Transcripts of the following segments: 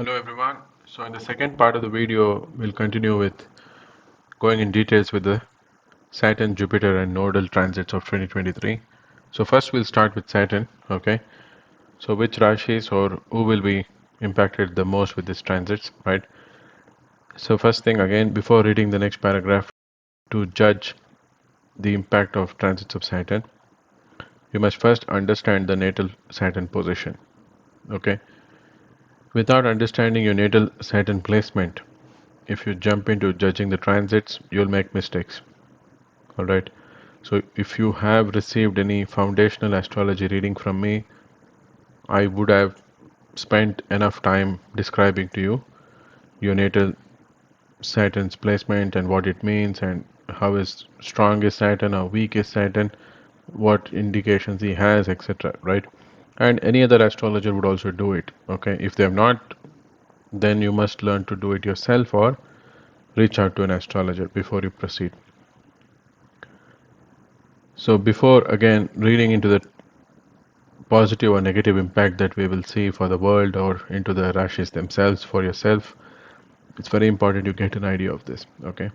Hello everyone. So in the second part of the video, we'll continue with going in details with the Saturn, Jupiter and nodal transits of 2023. So first we'll start with Saturn, okay? So which rashis or who will be impacted the most with these transits, right? So first thing again, before reading the next paragraph, to judge the impact of transits of Saturn, you must first understand the natal Saturn position, okay? Without understanding your natal Saturn placement, if you jump into judging the transits, you'll make mistakes. All right. So if you have received any foundational astrology reading from me, I would have spent enough time describing to you your natal Saturn's placement and what it means and how is strong is Saturn or weak is Saturn, what indications he has, etc. Right? And any other astrologer would also do it. Okay. If they have not, then you must learn to do it yourself or reach out to an astrologer before you proceed. So before again reading into the positive or negative impact that we will see for the world or into the rashis themselves for yourself, it's very important you get an idea of this. Okay.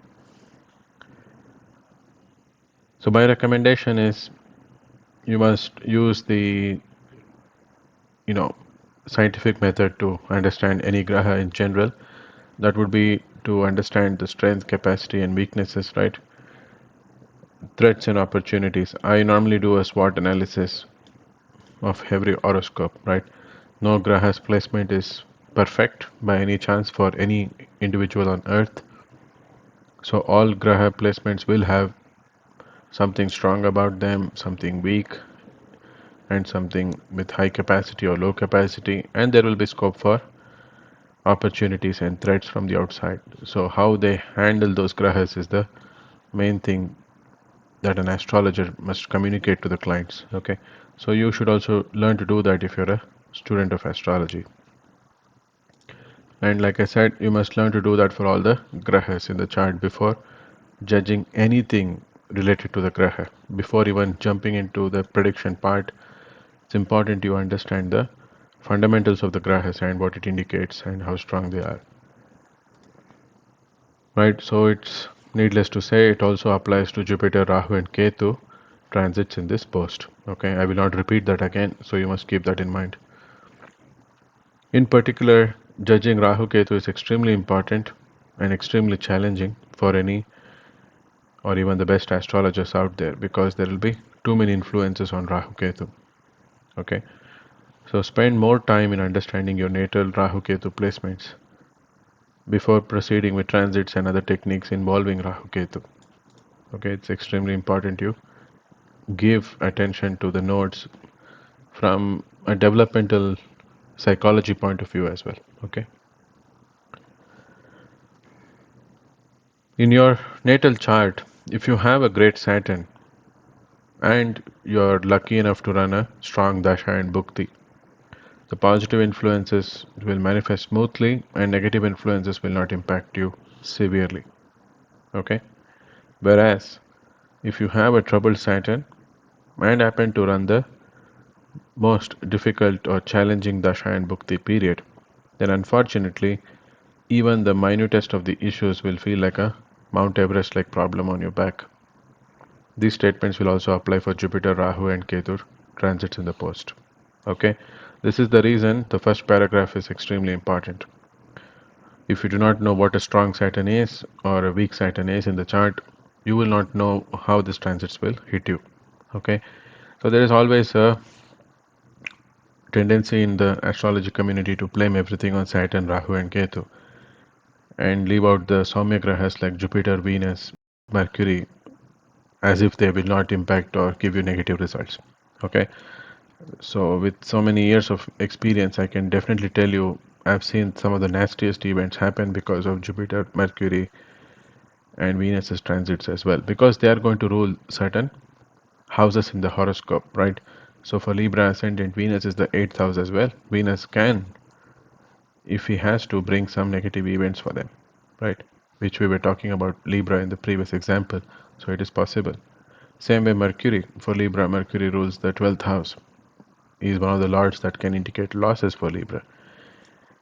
So my recommendation is you must use the you know scientific method to understand any graha in general. That would be to understand the strength, capacity, and weaknesses, right? Threats and opportunities. I normally do a SWOT analysis of every horoscope, right? No graha's placement is perfect by any chance for any individual on earth. So all graha placements will have something strong about them, something weak, and something with high capacity or low capacity, and there will be scope for opportunities and threats from the outside. So how they handle those grahas is the main thing that an astrologer must communicate to the clients. Okay, so you should also learn to do that if you're a student of astrology. And like I said, you must learn to do that for all the grahas in the chart before judging anything related to the graha. Before even jumping into the prediction part, it's important you understand the fundamentals of the grahas and what it indicates and how strong they are. Right, so it's needless to say, it also applies to Jupiter, Rahu, and Ketu transits in this post. Okay, I will not repeat that again, so you must keep that in mind. In particular, judging Rahu Ketu is extremely important and extremely challenging for any or even the best astrologers out there because there will be too many influences on Rahu Ketu. Okay, so spend more time in understanding your natal Rahu Ketu placements before proceeding with transits and other techniques involving Rahu Ketu. Okay, it's extremely important you give attention to the nodes from a developmental psychology point of view as well. Okay, in your natal chart, if you have a great Saturn and you're lucky enough to run a strong dasha and bhukti, the positive influences will manifest smoothly and negative influences will not impact you severely. Okay, whereas if you have a troubled Saturn and happen to run the most difficult or challenging dasha and bhukti period, then unfortunately even the minutest of the issues will feel like a Mount Everest like problem on your back. These statements will also apply for Jupiter, Rahu, and Ketu transits in the post. Okay, this is the reason the first paragraph is extremely important. If you do not know what a strong Saturn is or a weak Saturn is in the chart, you will not know how these transits will hit you. Okay, so there is always a tendency in the astrology community to blame everything on Saturn, Rahu, and Ketu and leave out the Soumya grahas like Jupiter, Venus, Mercury as if they will not impact or give you negative results. Okay, so with so many years of experience, I can definitely tell you I've seen some of the nastiest events happen because of Jupiter, Mercury, and Venus's transits as well, because they are going to rule certain houses in the horoscope, right? So for Libra ascendant, Venus is the 8th house as well. Venus can, if he has to, bring some negative events for them, right? Which we were talking about Libra in the previous example, so it is possible. Same way Mercury, for Libra, Mercury rules the 12th house. He is one of the lords that can indicate losses for Libra.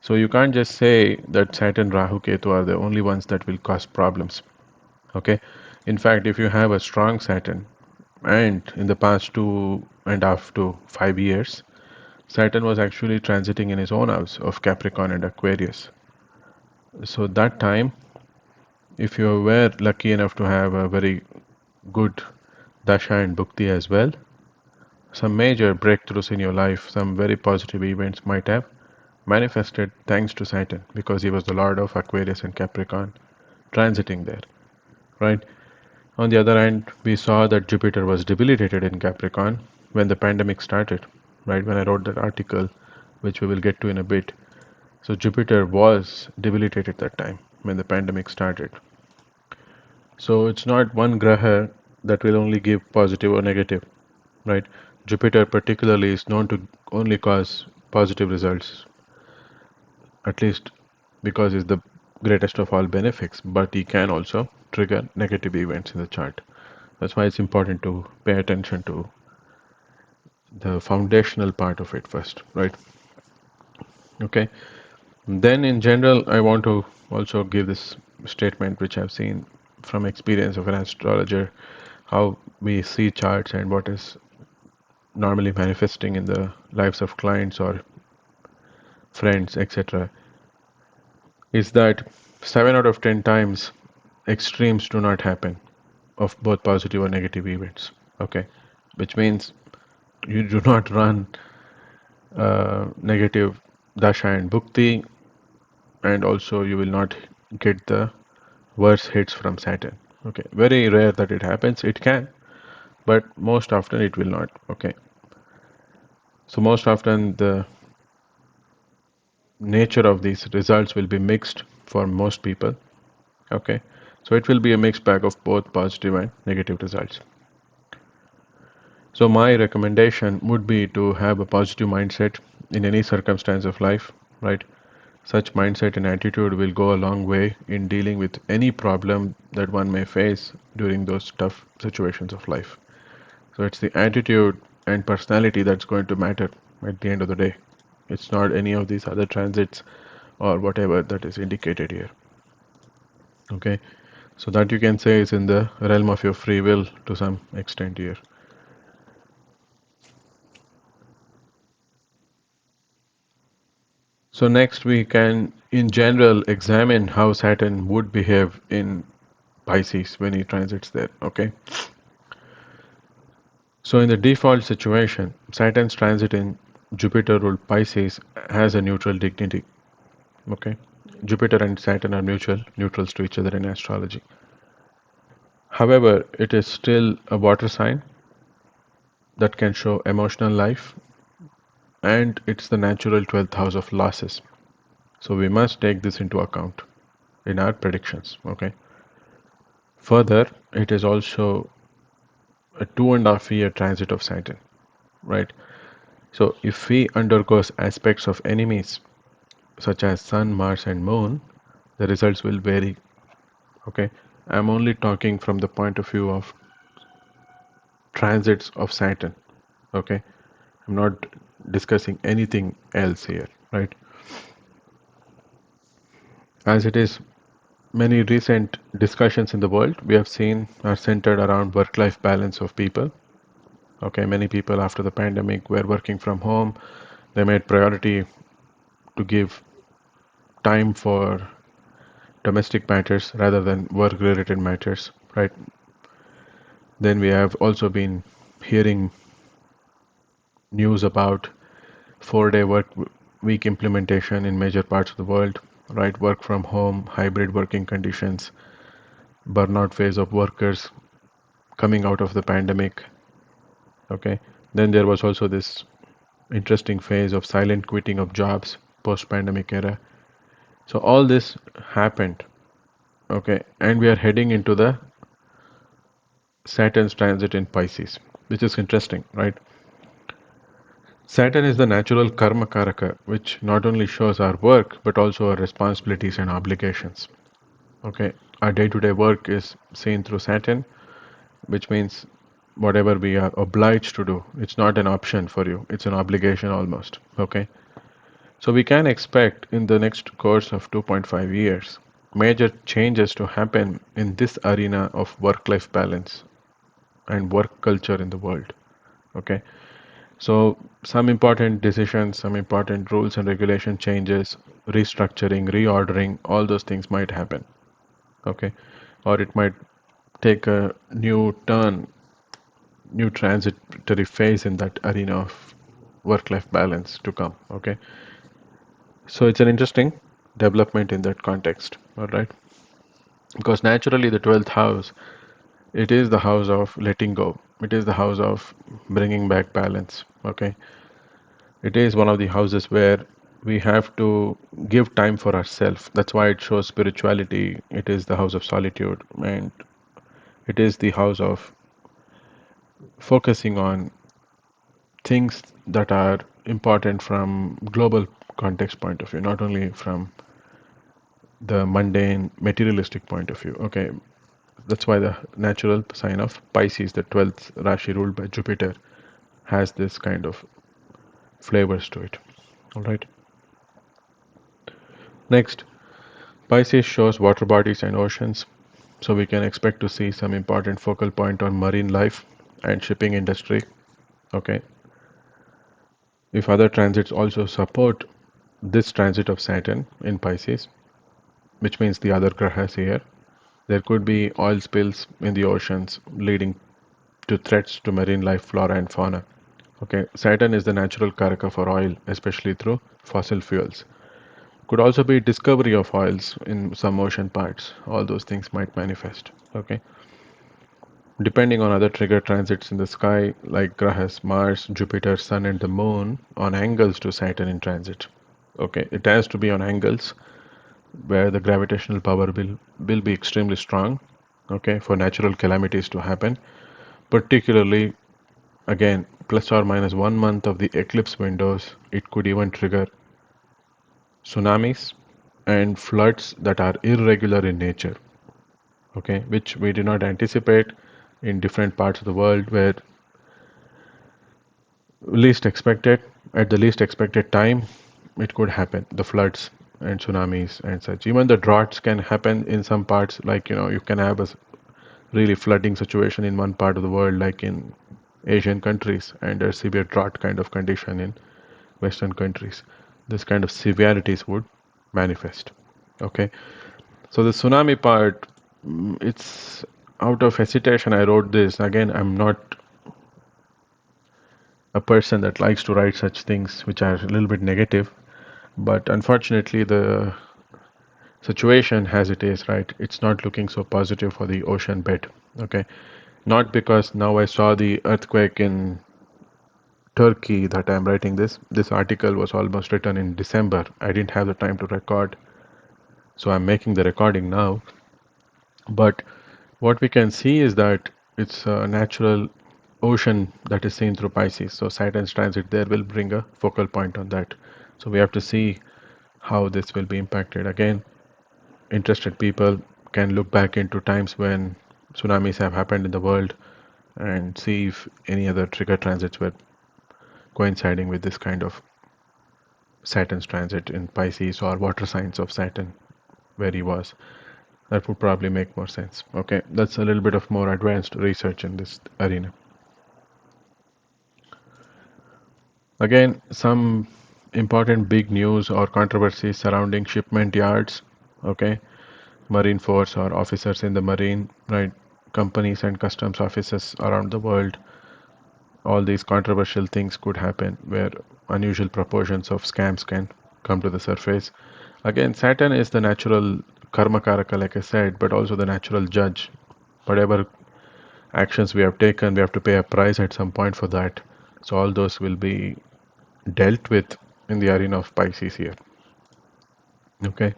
So you can't just say that Saturn, Rahu, Ketu are the only ones that will cause problems. Okay. In fact, if you have a strong Saturn, and in the past 2.5 to 5 years, Saturn was actually transiting in his own house of Capricorn and Aquarius. So that time, if you were lucky enough to have a very good Dasha and Bhukti as well, some major breakthroughs in your life, some very positive events might have manifested thanks to Saturn because he was the Lord of Aquarius and Capricorn transiting there, right? On the other hand, we saw that Jupiter was debilitated in Capricorn when the pandemic started, right? When I wrote that article, which we will get to in a bit. So Jupiter was debilitated that time when the pandemic started. So it's not one graha that will only give positive or negative, right? Jupiter particularly is known to only cause positive results, at least because he's the greatest of all benefics, but he can also trigger negative events in the chart. That's why it's important to pay attention to the foundational part of it first, right? Okay. Then in general, I want to also give this statement which I've seen from experience of an astrologer, how we see charts and what is normally manifesting in the lives of clients or friends, etc., is that 7 out of 10 times extremes do not happen of both positive or negative events. Okay, which means you do not run negative dasha and bhukti, and also you will not get the worse hits from Saturn. Okay, very rare that it happens. It can, but most often it will not. Okay, so most often the nature of these results will be mixed for most people. Okay, so it will be a mixed bag of both positive and negative results. So my recommendation would be to have a positive mindset in any circumstance of life, right? Such mindset and attitude will go a long way in dealing with any problem that one may face during those tough situations of life. So it's the attitude and personality that's going to matter at the end of the day. It's not any of these other transits or whatever that is indicated here. Okay, so that you can say is in the realm of your free will to some extent here. So next we can in general examine how Saturn would behave in Pisces when he transits there. Okay, so in the default situation, Saturn's transit in Jupiter ruled Pisces has a neutral dignity. Okay, Jupiter and Saturn are neutrals to each other in astrology. However, it is still a water sign that can show emotional life, and it's the natural 12th house of losses. So we must take this into account in our predictions. Okay. Further, it is also a 2.5 year transit of Saturn, right? So if he undergoes aspects of enemies such as Sun, Mars, and Moon, the results will vary. Okay. I'm only talking from the point of view of transits of Saturn. Okay. I'm not discussing anything else here, right? As it is, many recent discussions in the world we have seen are centered around work-life balance of people. Okay, many people after the pandemic were working from home. They made priority to give time for domestic matters rather than work-related matters, right? Then we have also been hearing news about 4-day work week implementation in major parts of the world, right? Work from home, hybrid working conditions, burnout phase of workers coming out of the pandemic. Okay. Then there was also this interesting phase of silent quitting of jobs post-pandemic era. So all this happened. Okay. And we are heading into the Saturn's transit in Pisces, which is interesting, right? Saturn is the natural karma karaka, which not only shows our work but also our responsibilities and obligations. Okay. Our day-to-day work is seen through Saturn, which means whatever we are obliged to do, it's not an option for you, it's an obligation almost. Okay. So we can expect in the next course of 2.5 years major changes to happen in this arena of work-life balance and work culture in the world. Okay, so some important decisions, some important rules and regulation changes, restructuring, reordering, all those things might happen. Okay, or it might take a new turn, new transitory phase in that arena of work-life balance to come. Okay, so it's an interesting development in that context. All right, because naturally the 12th house, it is the house of letting go. It is the house of bringing back balance. Okay, it is one of the houses where we have to give time for ourselves. That's why it shows spirituality. It is the house of solitude, and it is the house of focusing on things that are important from global context point of view, not only from the mundane materialistic point of view. Okay, that's why the natural sign of Pisces, the 12th Rashi ruled by Jupiter, has this kind of flavors to it. All right. Next, Pisces shows water bodies and oceans, so we can expect to see some important focal point on marine life and shipping industry. Okay. If other transits also support this transit of Saturn in Pisces, which means the other grahas here, there could be oil spills in the oceans leading to threats to marine life, flora, and fauna. Okay, Saturn is the natural karaka for oil, especially through fossil fuels. Could also be discovery of oils in some ocean parts. All those things might manifest. Okay, depending on other trigger transits in the sky, like grahas, Mars, Jupiter, Sun, and the Moon, on angles to Saturn in transit. Okay, it has to be on angles where the gravitational power will be extremely strong. Okay, for natural calamities to happen, particularly again plus or minus 1 month of the eclipse windows, it could even trigger tsunamis and floods that are irregular in nature, okay, which we did not anticipate in different parts of the world where least expected, at the least expected time, it could happen. The floods and tsunamis and such. Even the droughts can happen in some parts, like you can have a really flooding situation in one part of the world, like in Asian countries, and a severe drought kind of condition in Western countries. This kind of severities would manifest. Okay, so the tsunami part, it's out of hesitation. I wrote this again. I'm not a person that likes to write such things which are a little bit negative, but unfortunately, the situation as it is, right, it's not looking so positive for the ocean bed. Okay, not because now I saw the earthquake in Turkey that I'm writing this. This article was almost written in December. I didn't have the time to record, so I'm making the recording now. But what we can see is that it's a natural ocean that is seen through Pisces. So Saturn's transit there will bring a focal point on that. So we have to see how this will be impacted. Again, interested people can look back into times when tsunamis have happened in the world and see if any other trigger transits were coinciding with this kind of Saturn's transit in Pisces or water signs of Saturn where he was. That would probably make more sense. Okay, that's a little bit of more advanced research in this arena. Again, some important big news or controversies surrounding shipment yards, okay, Marine Force or officers in the Marine, right, companies and customs offices around the world. All these controversial things could happen where unusual proportions of scams can come to the surface. Again, Saturn is the natural karma karaka, like I said, but also the natural judge. Whatever actions we have taken, we have to pay a price at some point for that. So all those will be dealt with in the arena of Pisces here. Okay.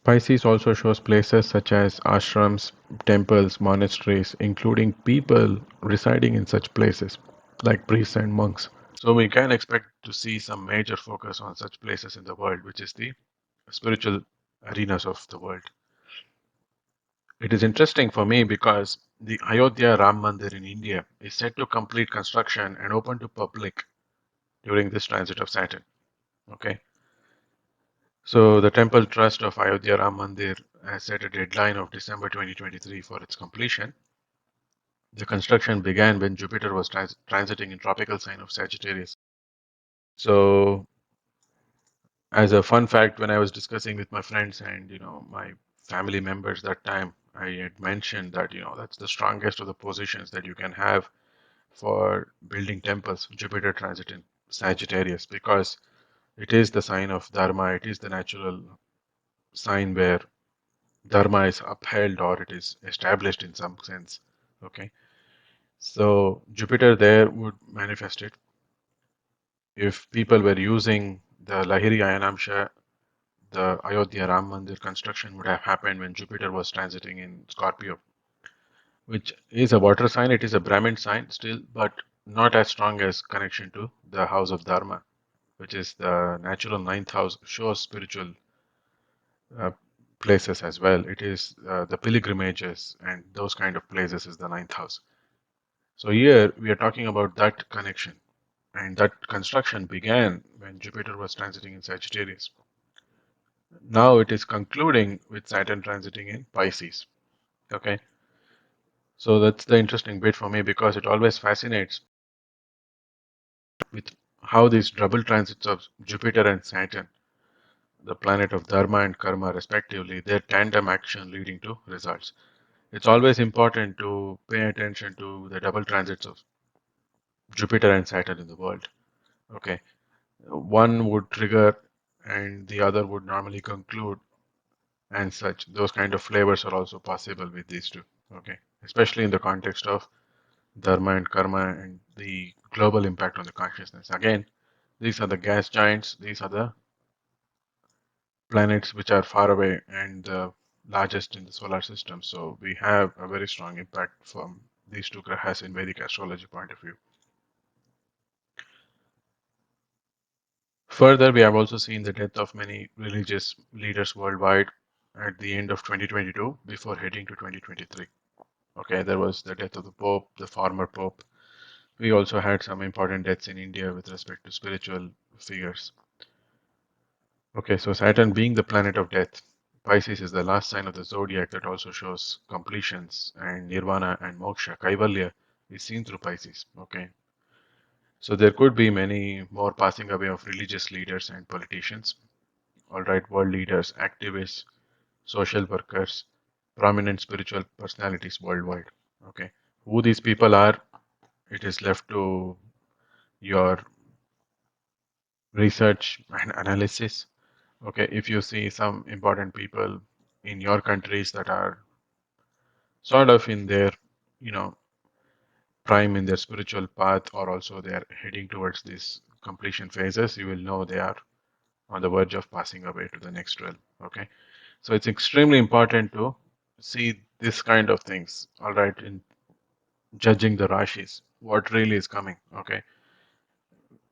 Pisces also shows places such as ashrams, temples, monasteries, including people residing in such places, like priests and monks. So we can expect to see some major focus on such places in the world, which is the spiritual arenas of the world. It is interesting for me because the Ayodhya Ram Mandir in India is set to complete construction and open to public during this transit of Saturn. Okay, so the Temple Trust of Ayodhya Ram Mandir has set a deadline of December 2023 for its completion. The construction began when Jupiter was transiting in tropical sign of Sagittarius. So, as a fun fact, when I was discussing with my friends and my family members that time, I had mentioned that that's the strongest of the positions that you can have for building temples, Jupiter transit in Sagittarius, because it is the sign of Dharma. It is the natural sign where Dharma is upheld or it is established in some sense. Okay, so Jupiter there would manifest it. If people were using the Lahiri Ayanamsha, the Ayodhya Ram Mandir construction would have happened when Jupiter was transiting in Scorpio, which is a water sign. It is a Brahmin sign still, but not as strong as connection to the house of Dharma, which is the natural ninth house, shows spiritual uh, places as well. It is the pilgrimages and those kind of places is the ninth house. So here we are talking about that connection, and that construction began when Jupiter was transiting in Sagittarius. Now it is concluding with Saturn transiting in Pisces. Okay, so that's the interesting bit for me because it always fascinates with how these double transits of Jupiter and Saturn, the planet of Dharma and Karma respectively, their tandem action leading to results. It's always important to pay attention to the double transits of Jupiter and Saturn in the world. Okay, one would trigger and the other would normally conclude, and such. Those kind of flavors are also possible with these two. Okay, especially in the context of Dharma and Karma and the global impact on the consciousness. Again, these are the gas giants, these are the planets which are far away and the largest in the solar system. So we have a very strong impact from these two grahas in Vedic astrology point of view. Further, we have also seen the death of many religious leaders worldwide at the end of 2022 before heading to 2023. Okay, there was the death of the Pope, the former Pope. We also had some important deaths in India with respect to spiritual figures. Okay, so Saturn being the planet of death, Pisces is the last sign of the zodiac that also shows completions and nirvana and moksha. Kaivalya is seen through Pisces. Okay, so there could be many more passing away of religious leaders and politicians. All right, world leaders, activists, social workers, prominent spiritual personalities worldwide. Okay, who these people are, it is left to your research and analysis. Okay, if you see some important people in your countries that are sort of in their, you know, prime in their spiritual path, or also they are heading towards these completion phases, you will know they are on the verge of passing away to the next realm. Okay, so it's extremely important to see this kind of things. All right, in judging the rashis, what really is coming. Okay,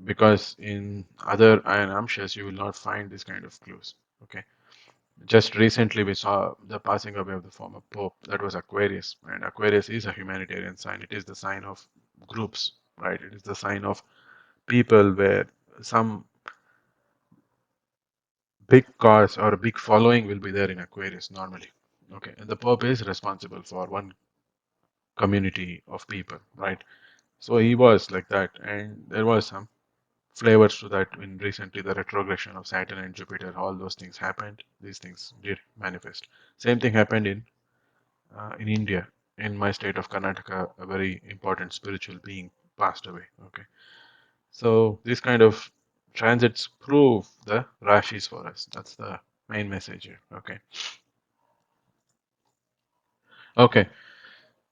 because in other iron amshas you will not find this kind of clues. Okay, just recently we saw the passing away of the former pope. That was Aquarius, and Aquarius is a humanitarian sign. It is the sign of groups, right? It is the sign of people where some big cause or a big following will be there in Aquarius normally. Okay, and the pope is responsible for one community of people, right? So he was like that, and there was some flavors to that in recently the retrogression of Saturn and Jupiter. All those things happened. These things did manifest. Same thing happened in India, in my state of Karnataka. A very important spiritual being passed away. Okay, so these kind of transits prove the rashis for us. That's the main message here. Okay. Okay.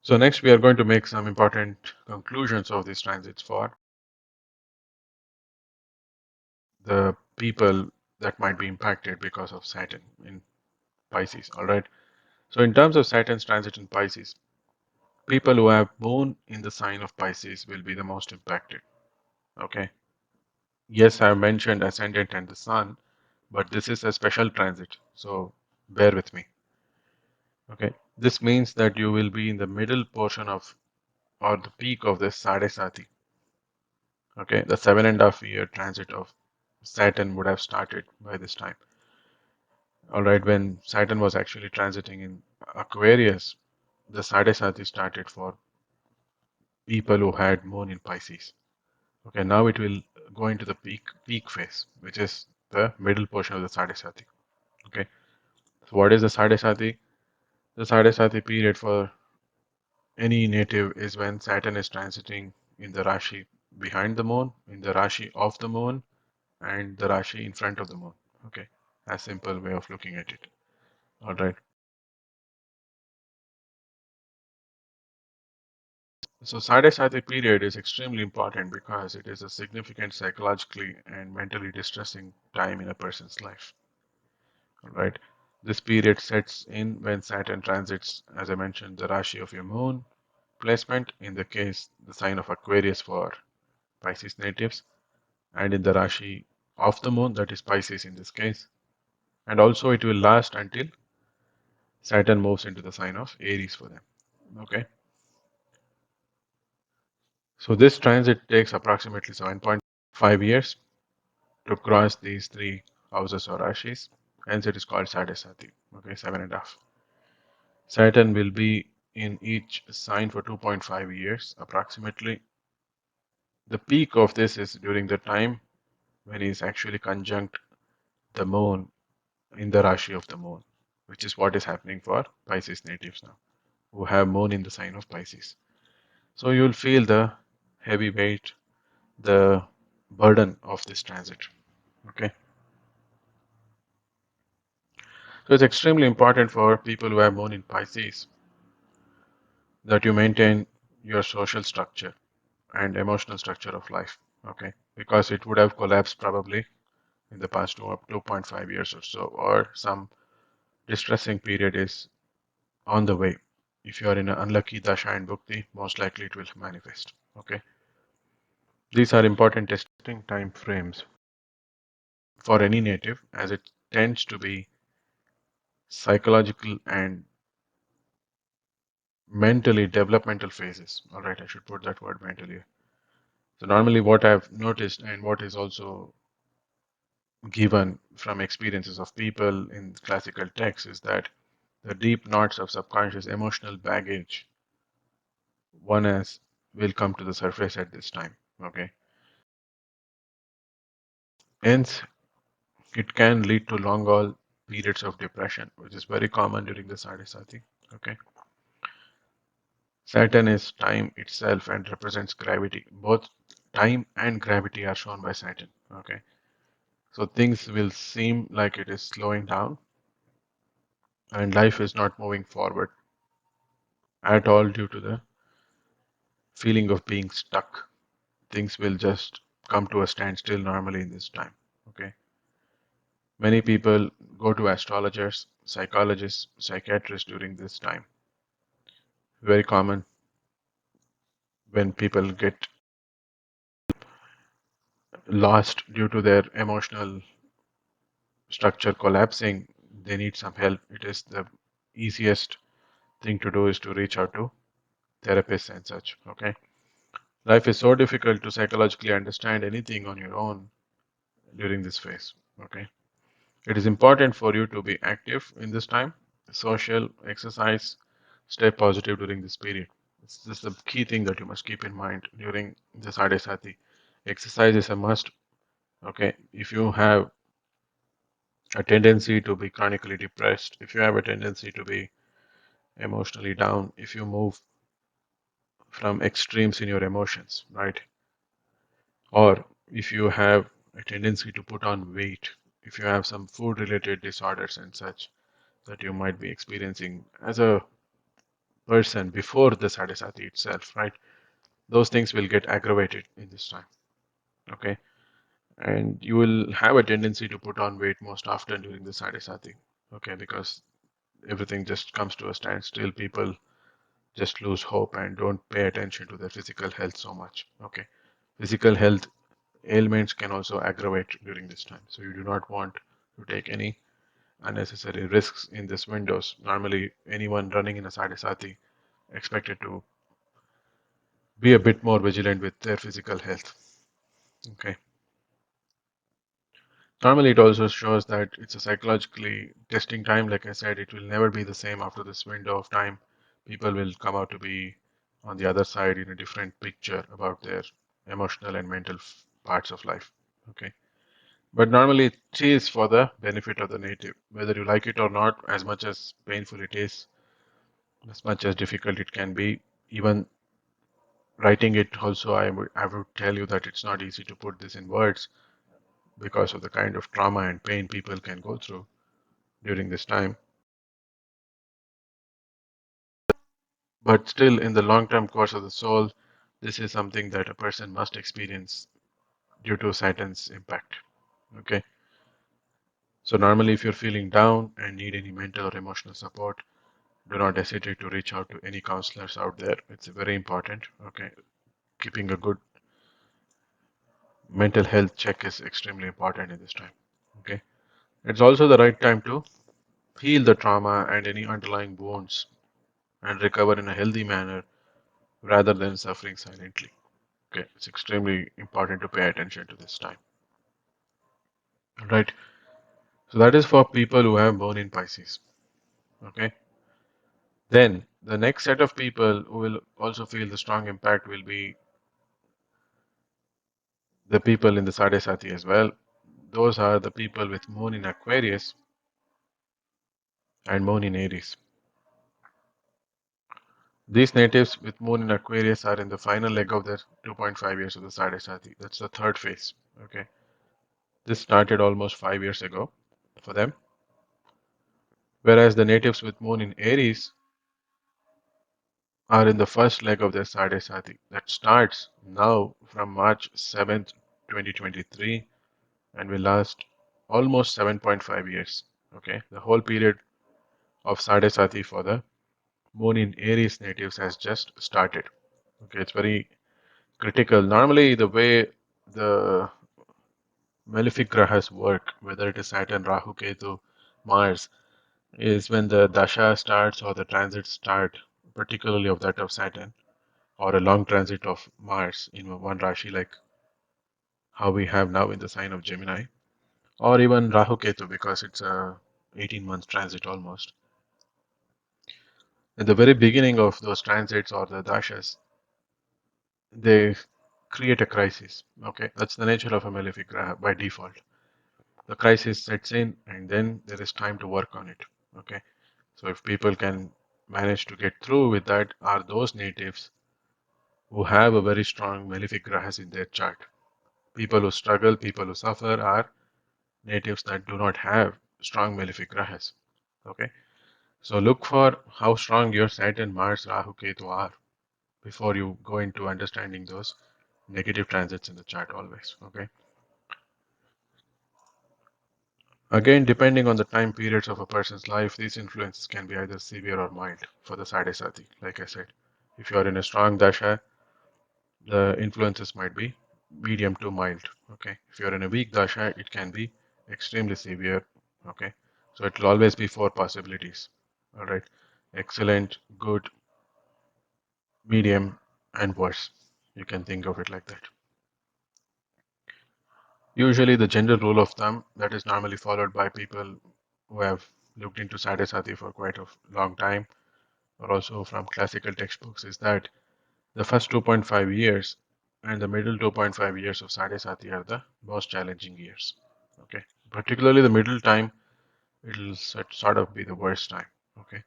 So next we are going to make some important conclusions of these transits for the people that might be impacted because of Saturn in Pisces. All right. So in terms of Saturn's transit in Pisces, people who have moon in the sign of Pisces will be the most impacted. Okay. Yes, I have mentioned ascendant and the sun, but this is a special transit. So bear with me. Okay. This means that you will be in the middle portion of or the peak of the Sade Sati. Okay, the 7.5 year transit of Saturn would have started by this time. All right, when Saturn was actually transiting in Aquarius, the Sade Sati started for people who had moon in Pisces. Okay, now it will go into the peak phase, which is the middle portion of the Sade Sati. Okay, so what is the Sade Sati? The Sade Sati period for any native is when Saturn is transiting in the Rashi behind the moon, in the Rashi of the moon, and the Rashi in front of the moon. Okay, a simple way of looking at it. All right. So Sade Sati period is extremely important because it is a significant psychologically and mentally distressing time in a person's life. All right. This period sets in when Saturn transits, as I mentioned, the Rashi of your moon placement, in the case, the sign of Aquarius for Pisces natives, and in the Rashi of the moon, that is Pisces in this case. And also it will last until Saturn moves into the sign of Aries for them. Okay. So this transit takes approximately 7.5 years to cross these three houses or rashis. Hence it is called Sadesati. Okay, 7.5. Saturn will be in each sign for 2.5 years approximately. The peak of this is during the time when he is actually conjunct the moon in the Rashi of the moon, which is what is happening for Pisces natives now, who have moon in the sign of Pisces. So you will feel the heavy weight, the burden of this transit. Okay. So it's extremely important for people who have moon in Pisces that you maintain your social structure and emotional structure of life. Okay. Because it would have collapsed probably in the past 2.5 years or so, or some distressing period is on the way. If you are in an unlucky dasha and bhukti, most likely it will manifest. Okay. These are important testing time frames for any native as it tends to be psychological and mentally developmental phases. All right, I should put that word mentally. So normally what I've noticed and what is also given from experiences of people in classical texts is that the deep knots of subconscious emotional baggage one has will come to the surface at this time. Okay. Hence, it can lead to long haul periods of depression, which is very common during the Sadhisati. Okay. Saturn is time itself and represents gravity. Both time and gravity are shown by Saturn. Okay. So things will seem like it is slowing down and life is not moving forward at all due to the feeling of being stuck. Things will just come to a standstill normally in this time. Okay. Many people go to astrologers, psychologists, psychiatrists during this time. Very common when people get lost due to their emotional structure collapsing, they need some help. It is the easiest thing to do is to reach out to therapists and such. Okay. Life is so difficult to psychologically understand anything on your own during this phase. Okay. It is important for you to be active in this time, social, exercise, stay positive during this period. This is the key thing that you must keep in mind during the Sade Sati. Exercise is a must. Okay. If you have a tendency to be chronically depressed, if you have a tendency to be emotionally down, if you move from extremes in your emotions, right? Or if you have a tendency to put on weight, if you have some food related disorders and such that you might be experiencing as a person before the sadhasati itself, right? Those things will get aggravated in this time, okay? And you will have a tendency to put on weight most often during the sadhasati, okay? Because everything just comes to a standstill. People just lose hope and don't pay attention to their physical health so much, okay? Physical health ailments can also aggravate during this time. So you do not want to take any unnecessary risks in this windows. Normally, anyone running in a sadhasati expected to be a bit more vigilant with their physical health. Okay. Normally, it also shows that it's a psychologically testing time. Like I said, it will never be the same after this window of time. People will come out to be on the other side in a different picture about their emotional and mental parts of life. Okay. But normally, it is for the benefit of the native, whether you like it or not, as much as painful it is, as much as difficult it can be. Even writing it, also, I would tell you that it's not easy to put this in words because of the kind of trauma and pain people can go through during this time. But still, in the long term course of the soul, this is something that a person must experience due to Saturn's impact. Okay. So, normally, if you're feeling down and need any mental or emotional support, do not hesitate to reach out to any counselors out there. It's very important. Okay. Keeping a good mental health check is extremely important in this time. Okay. It's also the right time to heal the trauma and any underlying wounds and recover in a healthy manner rather than suffering silently. Okay, it's extremely important to pay attention to this time. Right. So that is for people who have born in Pisces. Okay. Then the next set of people who will also feel the strong impact will be the people in the Sade Sati as well. Those are the people with moon in Aquarius and moon in Aries. These natives with moon in Aquarius are in the final leg of their 2.5 years of the Sade Sati. That's the third phase. Okay. This started almost 5 years ago for them. Whereas the natives with moon in Aries are in the first leg of their Sade Sati that starts now from March 7th, 2023 and will last almost 7.5 years. Okay, the whole period of Sade Sati for the moon in Aries natives has just started. Okay, it's very critical. Normally, the way the malefic grahas work, whether it is Saturn, Rahu, Ketu, Mars, is when the dasha starts or the transits start, particularly of that of Saturn, or a long transit of Mars in one Rashi, like how we have now in the sign of Gemini, or even Rahu Ketu, because it's a 18-month transit almost. At the very beginning of those transits or the dashas, they create a crisis. Okay, that's the nature of a malefic graha by default. The crisis sets in, and then there is time to work on it. Okay, so if people can manage to get through with that, are those natives who have a very strong malefic grahas in their chart. People who struggle, people who suffer are natives that do not have strong malefic grahas. Okay, so look for how strong your Saturn, Mars, Rahu, Ketu are before you go into understanding those negative transits in the chart always. Okay, again, depending on the time periods of a person's life, these influences can be either severe or mild for the Sade Sati. Like I said, if you are in a strong dasha, the influences might be medium to mild. Okay, if you're in a weak dasha, it can be extremely severe. Okay, so it will always be four possibilities. All right, excellent, good, medium, and worse. You can think of it like that. Usually, the general rule of thumb that is normally followed by people who have looked into Sadhasati for quite a long time, or also from classical textbooks, is that the first 2.5 years and the middle 2.5 years of Sadhasati are the most challenging years. Okay, particularly the middle time, it'll sort of be the worst time. Okay,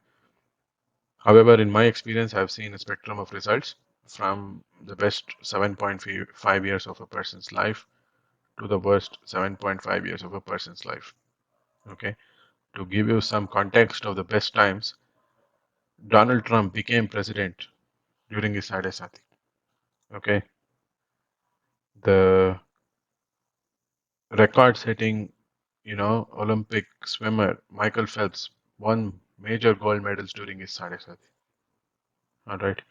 however, in my experience, I've seen a spectrum of results from the best 7.5 years of a person's life to the worst 7.5 years of a person's life. Okay, to give you some context of the best times, Donald Trump became president during his Sadhasati. Okay, the record-setting, Olympic swimmer Michael Phelps won major gold medals during his Sadhasati. All right.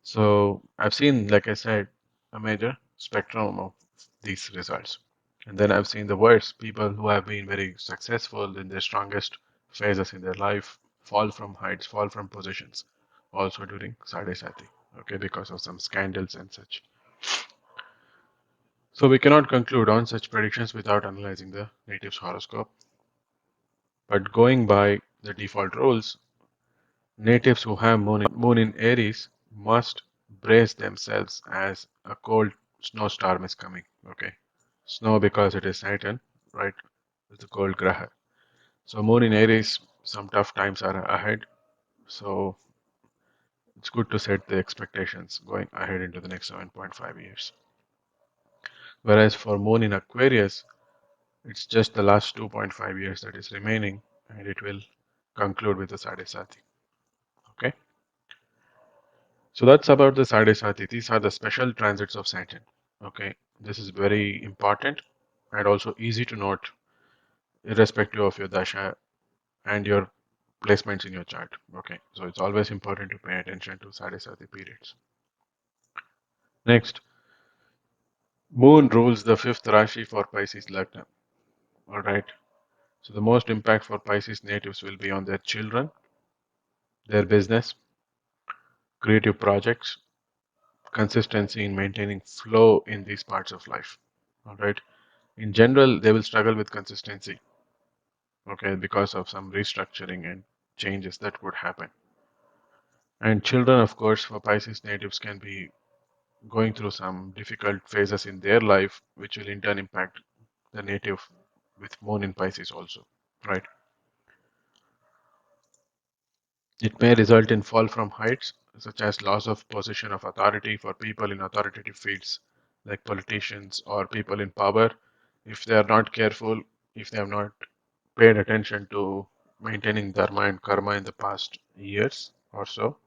So I've seen, like I said, a major spectrum of these results. And then I've seen the worst people who have been very successful in their strongest phases in their life fall from heights, fall from positions, also during Sade Sati, okay, because of some scandals and such. So we cannot conclude on such predictions without analyzing the native's horoscope. But going by the default rules, natives who have moon in Aries must brace themselves as a cold snowstorm is coming. Okay, snow because it is Saturn, right? It's a cold graha. So moon in Aries, some tough times are ahead. So it's good to set the expectations going ahead into the next 7.5 years. Whereas for moon in Aquarius, it's just the last 2.5 years that is remaining, and it will conclude with the Sade Sati. Okay, so that's about the Sade Sati. These are the special transits of Saturn. Okay, this is very important and also easy to note, irrespective of your dasha and your placements in your chart. Okay, so it's always important to pay attention to Sade Sati periods. Next, Moon rules the fifth Rashi for Pisces Lagna. Alright, so the most impact for Pisces natives will be on their children, their business, creative projects, consistency in maintaining flow in these parts of life. Alright, in general, they will struggle with consistency, okay, because of some restructuring and changes that would happen. And children, of course, for Pisces natives can be going through some difficult phases in their life, which will in turn impact the native with moon in Pisces also, right? It may result in fall from heights, such as loss of position of authority for people in authoritative fields, like politicians or people in power. If they are not careful, if they have not paid attention to maintaining dharma and karma in the past years or so,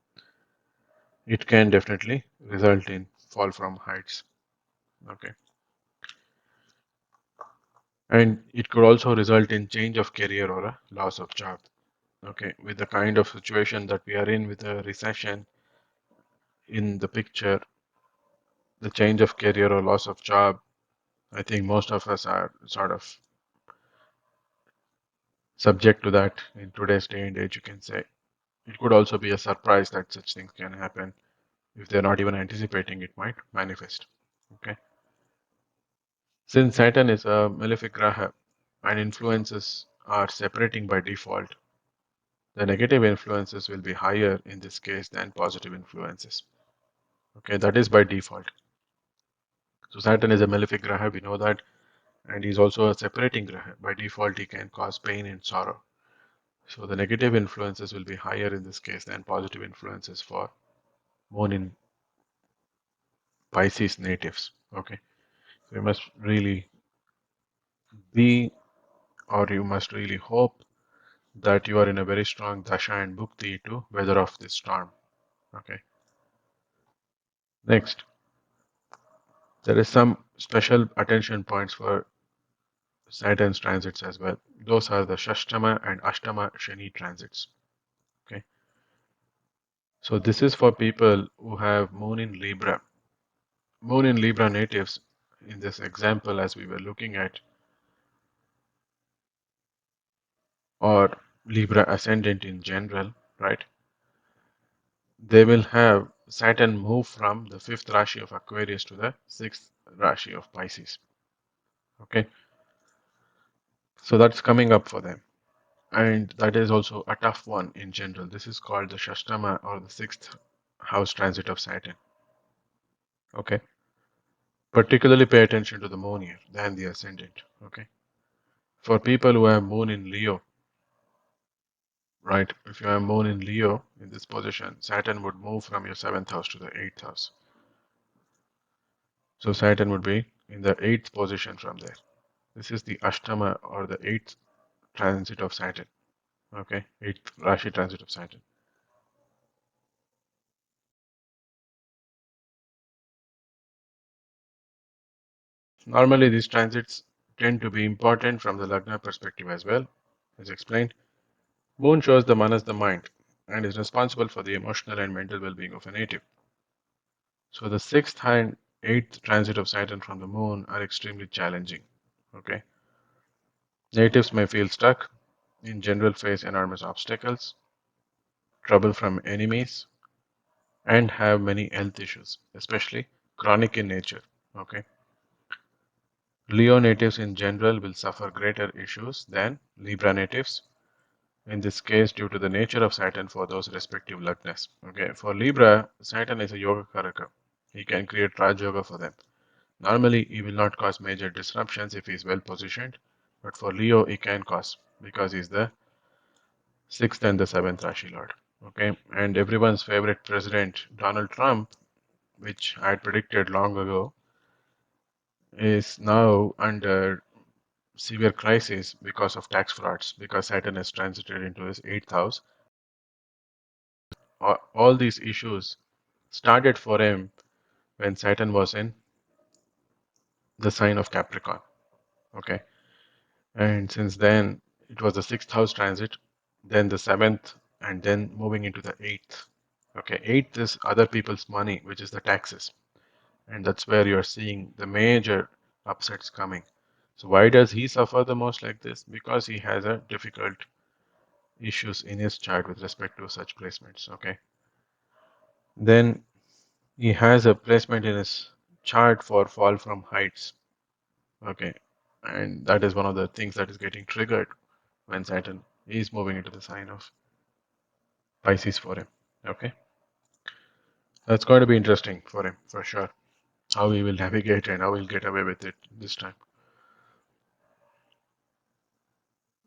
it can definitely result in fall from heights. Okay. And it could also result in change of career or a loss of job. Okay. With the kind of situation that we are in with a recession in the picture, the change of career or loss of job, I think most of us are sort of subject to that in today's day and age, you can say. It could also be a surprise that such things can happen. If they're not even anticipating, it might manifest. Okay. Since Saturn is a malefic graha and influences are separating by default, the negative influences will be higher in this case than positive influences. Okay, that is by default. So Saturn is a malefic graha, we know that, and he's also a separating graha. By default, he can cause pain and sorrow. So the negative influences will be higher in this case than positive influences for moon in Pisces natives. Okay, so you must really be, or you must really hope that you are in a very strong dasha and bhukti to weather off this storm. Okay, next, there is some special attention points for Saturn's transits as well. Those are the Shashtama and Ashtama Shani transits. Okay, so this is for people who have moon in Libra. Moon in Libra natives, in this example as we were looking at, or Libra ascendant in general, right? They will have Saturn move from the fifth Rashi of Aquarius to the sixth Rashi of Pisces. Okay, so that's coming up for them. And that is also a tough one in general. This is called the Shashtama or the sixth house transit of Saturn. Okay, particularly pay attention to the moon here than the ascendant. Okay, for people who have moon in Leo, right? If you have moon in Leo in this position, Saturn would move from your seventh house to the eighth house. So Saturn would be in the eighth position from there. This is the Ashtama or the eighth transit of Saturn. Okay, eighth Rashi transit of Saturn. Normally, these transits tend to be important from the Lagna perspective as well. As explained, Moon shows the Manas, the mind, and is responsible for the emotional and mental well-being of a native. So the sixth and eighth transit of Saturn from the Moon are extremely challenging. Okay, natives may feel stuck, in general face enormous obstacles, trouble from enemies, and have many health issues, especially chronic in nature. Okay, Leo natives in general will suffer greater issues than Libra natives, in this case due to the nature of Saturn for those respective lagnas. Okay, for Libra, Saturn is a yoga karaka. He can create Raj Yoga for them. Normally, he will not cause major disruptions if he is well positioned, but for Leo, he can cause because he's the sixth and the seventh Rashi Lord. Okay, and everyone's favorite president, Donald Trump, which I had predicted long ago, is now under severe crisis because of tax frauds, because Saturn has transited into his eighth house. All these issues started for him when Saturn was in the sign of Capricorn. Okay, and since then it was the sixth house transit, then the seventh, and then moving into the eighth. Okay, eighth is other people's money, which is the taxes, and that's where you're seeing the major upsets coming. So why does he suffer the most like this? Because he has a difficult issues in his chart with respect to such placements. Okay, then he has a placement in his chart for fall from heights. Okay, and that is one of the things that is getting triggered when Saturn is moving into the sign of Pisces for him. Okay, that's going to be interesting for him for sure. How he will navigate and how he'll get away with it this time.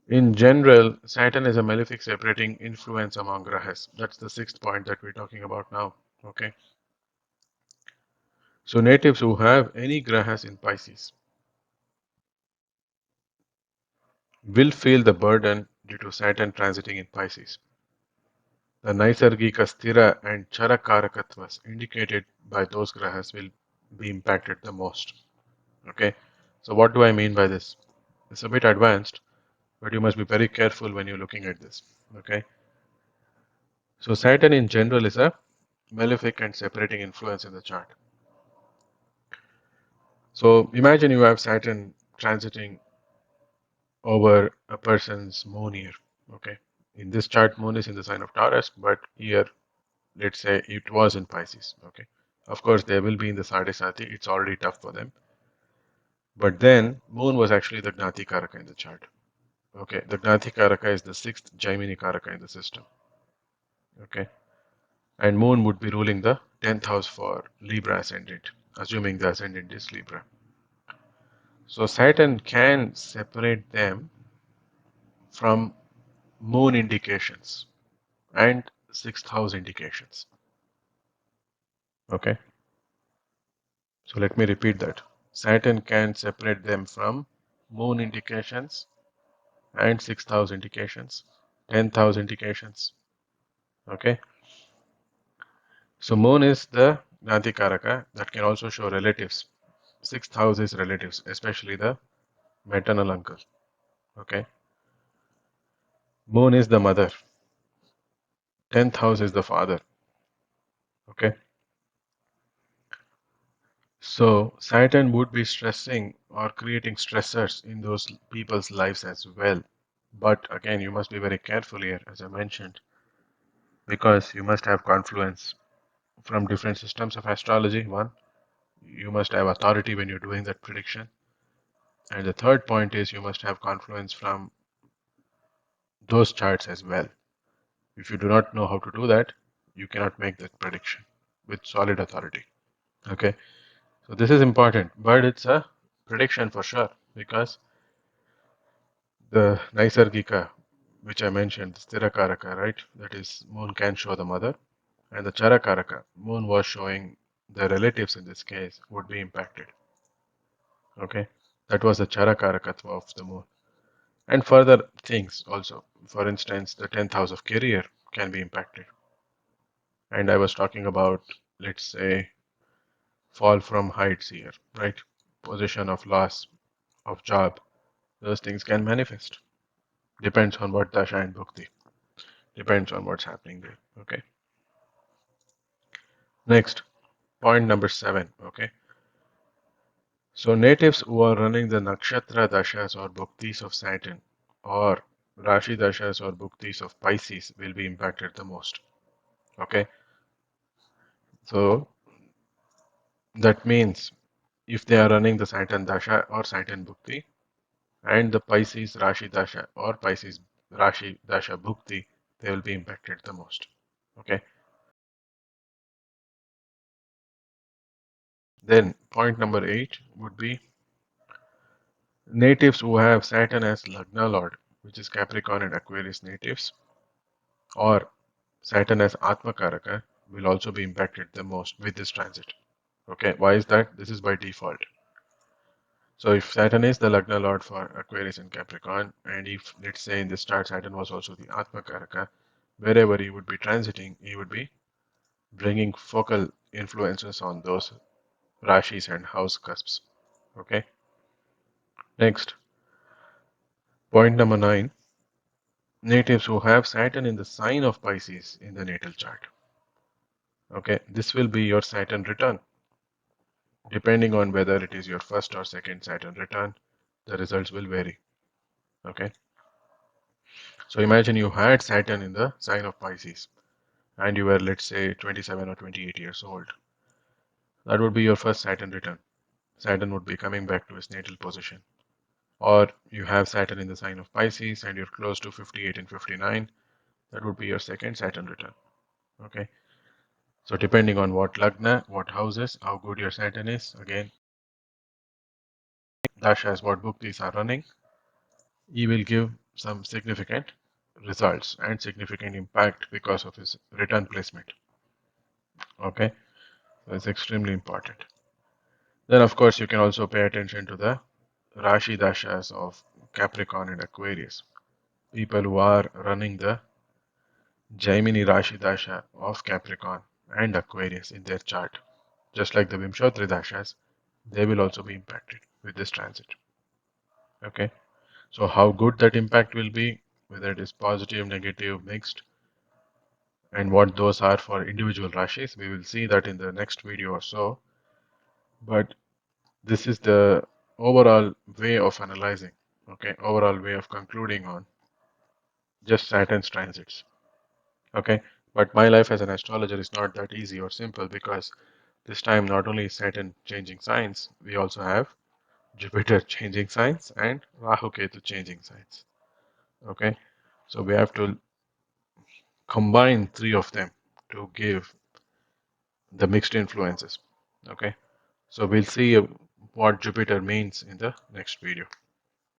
In general, Saturn is a malefic separating influence among grahas. That's the sixth point that we're talking about now. Okay, so natives who have any grahas in Pisces will feel the burden due to Saturn transiting in Pisces. The Naisargika Sthira and Charakarakattvas indicated by those grahas will be impacted the most. Okay, so what do I mean by this? It's a bit advanced, but you must be very careful when you're looking at this. Okay, so Saturn in general is a malefic and separating influence in the chart. So imagine you have Saturn transiting over a person's moon year. Okay, in this chart, moon is in the sign of Taurus, but here, let's say it was in Pisces. Okay, of course, they will be in the Sade Sati. It's already tough for them. But then, moon was actually the Gnati Karaka in the chart. Okay, the Gnati Karaka is the sixth Jaimini Karaka in the system. Okay, and moon would be ruling the 10th house for Libra ascendant, assuming the ascendant is Libra. So Saturn can separate them from moon indications and sixth house indications. Okay, so let me repeat that. Saturn can separate them from moon indications and sixth house indications, 10th house indications. Okay, so moon is the Gnati Karaka that can also show relatives. Sixth house is relatives, especially the maternal uncle. Okay, moon is the mother. 10th house is the father. Okay, so Saturn would be stressing or creating stressors in those people's lives as well. But again, you must be very careful here, as I mentioned, because you must have confluence from different systems of astrology. One, you must have authority when you're doing that prediction. And the third point is you must have confluence from those charts as well. If you do not know how to do that, you cannot make that prediction with solid authority. Okay, so this is important, but it's a prediction for sure because the Naisargika, which I mentioned, Stirakaraka, right? That is, moon can show the mother, and the Charakaraka, moon was showing the relatives in this case would be impacted. Okay, that was the Charakarakatva of the moon. And further things also. For instance, the 10th house of career can be impacted. And I was talking about, let's say, fall from heights here, right? Position of loss of job. Those things can manifest. Depends on what Dasha and Bhukti. Depends on what's happening there. Okay. Next, point number 7. Okay. So natives who are running the Nakshatra Dashas or Bhuktis of Saturn or Rashi Dashas or Bhuktis of Pisces will be impacted the most. Okay. So that means if they are running the Saturn Dasha or Saturn Bhukti, and the Pisces Rashi Dasha or Pisces Rashi Dasha Bhukti, they will be impacted the most. Okay. Then point number 8 would be natives who have Saturn as Lagna Lord, which is Capricorn and Aquarius natives, or Saturn as Atma Karaka, will also be impacted the most with this transit. Okay, why is that? This is by default. So if Saturn is the Lagna Lord for Aquarius and Capricorn, and if let's say in the start Saturn was also the Atma Karaka, wherever he would be transiting, he would be bringing focal influences on those rashis and house cusps. Okay. Next, point number 9, natives who have Saturn in the sign of Pisces in the natal chart. Okay, this will be your Saturn return. Depending on whether it is your first or second Saturn return, the results will vary. Okay, so imagine you had Saturn in the sign of Pisces and you were, let's say, 27 or 28 years old. That would be your first Saturn return. Saturn would be coming back to his natal position. Or you have Saturn in the sign of Pisces and you're close to 58 and 59. That would be your second Saturn return. Okay, so depending on what Lagna, what houses, how good your Saturn is, again, Dashas, what bhuktis are running, he will give some significant results and significant impact because of his return placement. Okay, so it's extremely important. Then, of course, you can also pay attention to the Rashi Dashas of Capricorn and Aquarius. People who are running the Jaimini Rashi Dasha of Capricorn and Aquarius in their chart, just like the Vimshottari Dashas, they will also be impacted with this transit. Okay, so how good that impact will be, whether it is positive, negative, mixed, and what those are for individual rashis, we will see that in the next video or so. But this is the overall way of analyzing, okay, overall way of concluding on just Saturn's transits. Okay, but my life as an astrologer is not that easy or simple because this time not only is Saturn changing signs, we also have Jupiter changing signs and Rahu Ketu changing signs. Okay, so we have to combine three of them to give the mixed influences. Okay, so we'll see what Jupiter means in the next video.